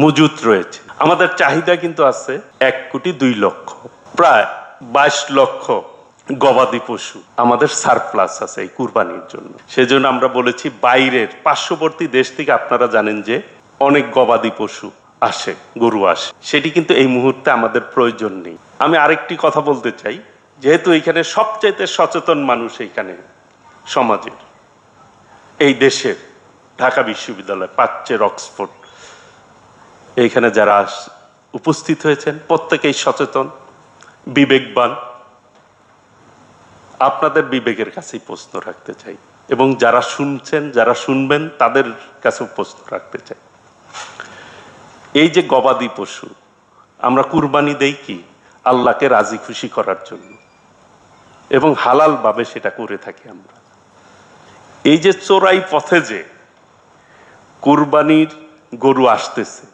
মজুত রয়েছে। আমাদের চাহিদা কিন্তু আছে 1,02,00,000, প্রায় 22 লক্ষ গবাদি পশু আমাদের সারপ্লাস আছে এই কুরবানির জন্য। সেজন্য আমরা বলেছি বাইরের পার্শ্ববর্তী দেশ থেকে আপনারা জানেন যে অনেক গবাদি পশু আসে, গরু আসে, সেটি কিন্তু এই মুহূর্তে আমাদের প্রয়োজন নেই। আমি আরেকটি কথা বলতে চাই, যেহেতু এখানে সবচাইতে সচেতন মানুষ এইখানে সমাজের, এই দেশের, ঢাকা বিশ্ববিদ্যালয়, প্রাচ্যের অক্সফোর্ড, এইখানে যারা উপস্থিত হয়েছেন প্রত্যেকেই সচেতন, বিবেকবান। আপনাদের বিবেকের কাছেই প্রশ্ন রাখতে চাই এবং যারা শুনছেন, যারা শুনবেন তাদের কাছেও প্রশ্ন রাখতে চাই। এই যে গবাদি পশু আমরা কুরবানি দেই কি আল্লাহকে রাজি খুশি করার জন্য, এবং হালাল ভাবে সেটা করে থাকি আমরা। এই যে চোরাই পথে যে কুরবানির গরু আসতেছে,